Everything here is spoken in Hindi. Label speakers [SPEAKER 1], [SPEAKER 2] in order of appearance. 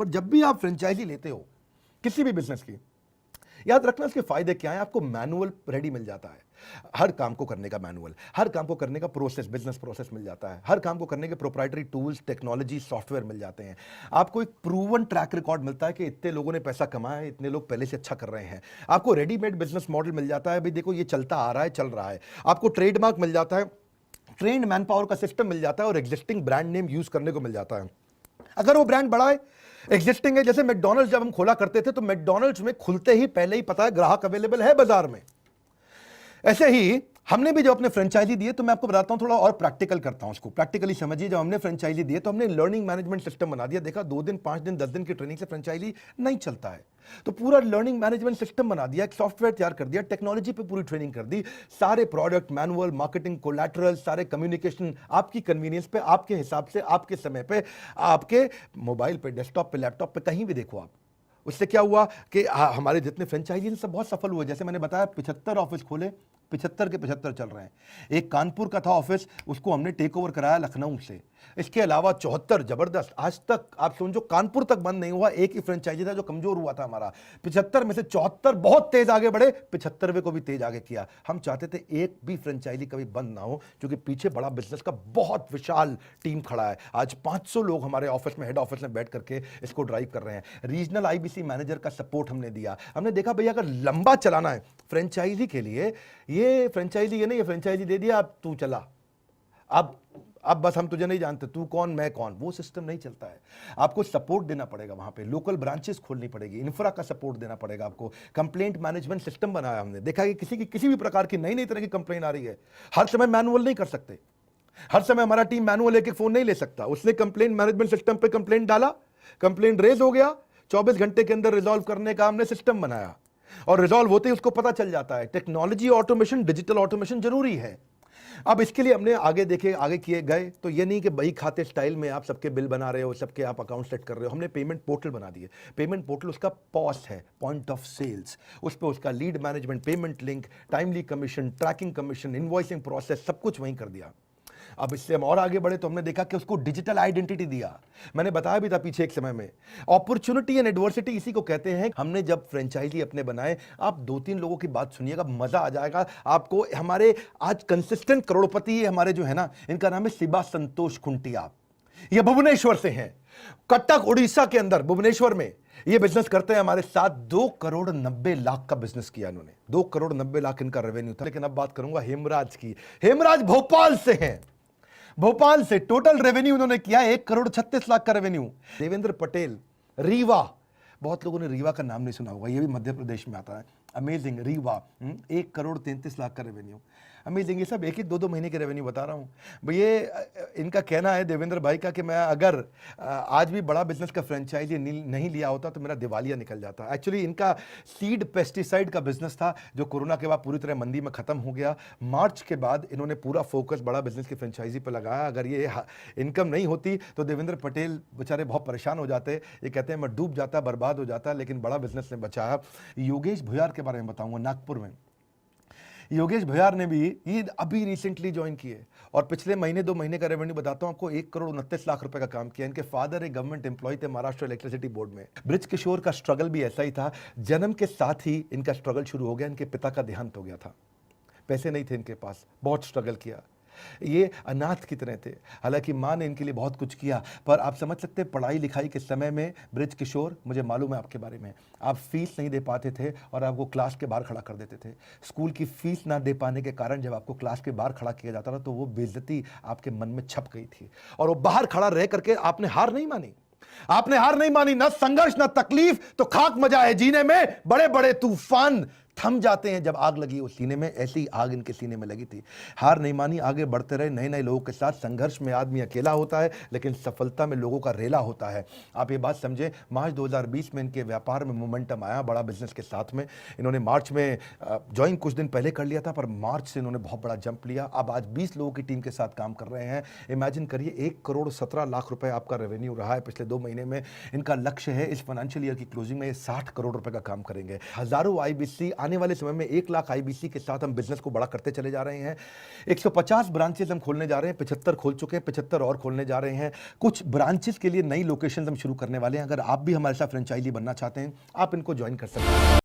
[SPEAKER 1] और जब भी आप फ्रेंचाइजी लेते हो किसी भी बिजनेस की, याद रखना इसके फायदे क्या है। आपको मैनुअल रेडी मिल जाता है, हर काम को करने का मैनुअल, हर काम को करने का प्रोसेस, बिजनेस प्रोसेस मिल जाता है, हर काम को करने के प्रोप्राइटरी टूल्स, टेक्नोलॉजी, सॉफ्टवेयर मिल जाते हैं। आपको एक प्रूवन ट्रैक रिकॉर्ड मिलता है कि इतने लोगों ने पैसा कमाया है, इतने लोग पहले से अच्छा कर रहे हैं। आपको रेडीमेड बिजनेस मॉडल मिल जाता है, भाई देखो ये चलता आ रहा है, चल रहा है। आपको ट्रेडमार्क मिल जाता है, ट्रेंड मैन पावर का सिस्टम मिल जाता है और एग्जिस्टिंग ब्रांड नेम यूज करने को मिल जाता है। अगर वो ब्रांड बड़ा है, एग्जिस्टिंग है, जैसे मैकडॉनल्ड्स जब हम खोला करते थे तो मैकडॉनल्ड्स में खुलते ही पहले ही पता है ग्राहक अवेलेबल है बाजार में। ऐसे ही हमने भी जब अपने फ्रेंचाइजी दिए, तो मैं आपको बताता हूं, थोड़ा और प्रैक्टिकल करता हूं उसको, प्रैक्टिकली समझिए। जब हमने फ्रेंचाइजी दिए तो हमने लर्निंग मैनेजमेंट सिस्टम बना दिया। देखा 2 दिन 5 दिन 10 दिन की ट्रेनिंग से फ्रेंचाइजी नहीं चलता है, तो पूरा लर्निंग मैनेजमेंट सिस्टम बना दिया, एक सॉफ्टवेयर तैयार कर दिया, टेक्नोलॉजी पे पूरी ट्रेनिंग कर दी, सारे प्रोडक्ट मैनुअल, मार्केटिंग, कोलैटरल, सारे कम्युनिकेशन आपकी कन्वीनियंस पे, आपके हिसाब से, आपके समय पे, आपके मोबाइल पे, डेस्कटॉप पे, लैपटॉप पे, कहीं भी देखो आप। उससे क्या हुआ कि हमारे जितने फ्रेंचाइजी सब बहुत सफल हुए। जैसे मैंने बताया 75 ऑफिस खोले, 75 के 75 चल रहे हैं। एक कानपुर का था ऑफिस, उसको हमने टेक ओवर कराया लखनऊ से। इसके अलावा 74 जबरदस्त, आज तक आप समझो कानपुर तक बंद नहीं हुआ। एक ही फ्रेंचाइजी था जो कमजोर हुआ था हमारा। 75 में से 74 बहुत तेज आगे बढ़े, 75वें को भी तेज आगे किया। हम चाहते थे एक भी फ्रेंचाइजी कभी बंद ना हो, क्योंकि पीछे बड़ा बिजनेस का बहुत विशाल टीम खड़ा है। आज 500 लोग हमारे ऑफिस में, हेड ऑफिस में बैठ करके इसको ड्राइव कर रहे हैं। रीजनल आईबीसी मैनेजर का सपोर्ट हमने दिया। हमने देखा भैया अगर लंबा चलाना है फ्रेंचाइजी के लिए, ये फ्रेंचाइजी, ये नहीं, ये फ्रेंचाइजी दे दिया, अब तू चला, अब बस हम तुझे नहीं जानते, तू कौन मैं कौन, वो सिस्टम नहीं चलता है। आपको सपोर्ट देना पड़ेगा, वहां पे लोकल ब्रांचेस खोलनी पड़ेगी, इंफ्रा का सपोर्ट देना पड़ेगा आपको। कंप्लेंट मैनेजमेंट सिस्टम बनाया हमने। देखा कि किसी भी प्रकार की नई तरह की कंप्लेंट आ रही है, हर समय मैनुअल नहीं कर सकते, हर समय हमारा टीम मैनुअल एक फोन नहीं ले सकता। उसने कंप्लेंट मैनेजमेंट सिस्टम पे कंप्लेंट डाला, कंप्लेंट रेज हो गया, 24 घंटे के अंदर रिजॉल्व करने का हमने सिस्टम बनाया, और रिजॉल्व होते ही उसको पता चल जाता है। टेक्नोलॉजी ऑटोमेशन, डिजिटल ऑटोमेशन जरूरी है। अब इसके लिए हमने आगे किए गए, तो ये नहीं कि बही खाते स्टाइल में आप सबके बिल बना रहे हो, सबके आप अकाउंट सेट कर रहे हो। हमने पेमेंट पोर्टल बना दिए। पेमेंट पोर्टल उसका पॉस है, पॉइंट ऑफ सेल्स, उस पर उसका lead management, payment link, timely commission, tracking commission, invoicing process, सब कुछ वहीं कर दिया। अब इससे हम और आगे बढ़े तो हमने देखा कि उसको डिजिटल आइडेंटिटी दिया। मैंने बताया भी था पीछे एक समय में, अपॉर्चुनिटी एंड एडवर्सिटी इसी को कहते हैं। हमने जब फ्रेंचाइजी अपने बनाए, आप 2-3 लोगों की बात सुनिएगा, मजा आ जाएगा आपको। हमारे आज कंसिस्टेंट करोड़पति हमारे जो है ना, इनका नाम है शिबा संतोष खुंटिया। ये भुवनेश्वर से हैं, कटक उड़ीसा के अंदर भुवनेश्वर में ये बिजनेस करते हैं हमारे साथ। 2 करोड़ 90 लाख का बिजनेस किया इन्होंने, 2 करोड़ 90 लाख इनका रेवेन्यू था। लेकिन अब बात करूंगा हेमराज की। हेमराज भोपाल से हैं, भोपाल से टोटल रेवेन्यू उन्होंने किया 1 करोड़ 36 लाख का रेवेन्यू। देवेंद्र पटेल, रीवा, बहुत लोगों ने रीवा का नाम नहीं सुना होगा, ये भी मध्य प्रदेश में आता है। अमेजिंग, रीवा, 1 करोड़ 33 लाख का रेवेन्यू। अमेजिंग। ये सब 1-1, 2-2 महीने के रेवेन्यू बता रहा हूँ। ये इनका कहना है देवेंद्र भाई का कि मैं अगर आज भी बड़ा बिजनेस का फ्रेंचाइजी नहीं लिया होता तो मेरा दिवालिया निकल जाता। एक्चुअली इनका सीड पेस्टिसाइड का बिजनेस था, जो कोरोना के बाद पूरी तरह मंदी में खत्म हो गया। मार्च के बाद इन्होंने पूरा फोकस बड़ा बिजनेस की फ्रेंचाइजी पर लगाया। अगर ये इनकम नहीं होती तो देवेंद्र पटेल बेचारे बहुत परेशान हो जाते। ये कहते हैं मैं डूब जाता, बर्बाद हो जाता, लेकिन बड़ा बिजनेस ने बचाया। योगेश भुयार के बारे में बताऊंगा, नागपुर में। योगेश भुयार ने भी ये अभी रिसेंटली ज्वाइन किए, और पिछले महीने 2 महीने का रेवेन्यू बताता हूं आपको, 1 करोड़ 29 लाख रुपए का काम किया। इनके फादर एक गवर्नमेंट एम्प्लॉय थे महाराष्ट्र इलेक्ट्रिसिटी बोर्ड में। ब्रिज किशोर का स्ट्रगल भी ऐसा ही था, जन्म के साथ ही इनका स्ट्रगल शुरू हो गया। इनके पिता का देहांत हो गया था, पैसे नहीं थे इनके पास, बहुत स्ट्रगल किया। ये अनाथ की तरह थे, हालांकि माँ ने इनके लिए बहुत कुछ किया। पर आप समझ सकते हैं पढ़ाई लिखाई के समय में ब्रिज किशोर, मुझे मालूम है आपके बारे में, आप फीस नहीं दे पाते थे और आपको क्लास के बाहर खड़ा कर देते थे। स्कूल की फीस ना दे पाने के कारण जब आपको क्लास के बाहर खड़ा किया जाता था तो वो बेइज्जती आपके मन में छप गई थी, और वो बाहर खड़ा रह करके आपने हार नहीं मानी। आपने हार नहीं मानी, ना संघर्ष ना तकलीफ, तो खाक मजा है जीने में। बड़े बड़े तूफान थम जाते हैं जब आग लगी उस सीने में, ऐसी आग इनके सीने में लगी थी। हार नहीं मानी, आगे बढ़ते रहे नए नए लोगों के साथ। संघर्ष में आदमी अकेला होता है, लेकिन सफलता में लोगों का रेला होता है। आप ये बात समझे, मार्च 2020 में इनके व्यापार में मोमेंटम आया बड़ा बिजनेस के साथ में। इन्होंने मार्च में ज्वाइन कुछ दिन पहले कर लिया था, पर मार्च से इन्होंने बहुत बड़ा जंप लिया। अब आज 20 लोगों की टीम के साथ काम कर रहे हैं। इमेजिन करिए, 1 करोड़ 17 लाख रुपए आपका रेवेन्यू रहा है पिछले 2 महीने में। इनका लक्ष्य है इस फाइनेंशियल ईयर की क्लोजिंग में 60 करोड़ रुपए का काम करेंगे। हजारों आईबीसी आने वाले समय में 1 लाख आईबीसी के साथ हम बिजनेस को बड़ा करते चले जा रहे हैं। 150 ब्रांचेस हम खोलने जा रहे हैं, 75 खोल चुके हैं, 75 और खोलने जा रहे हैं। कुछ ब्रांचेस के लिए नई लोकेशन हम शुरू करने वाले हैं। अगर आप भी हमारे साथ फ्रेंचाइजी बनना चाहते हैं, आप इनको ज्वाइन कर सकते हैं।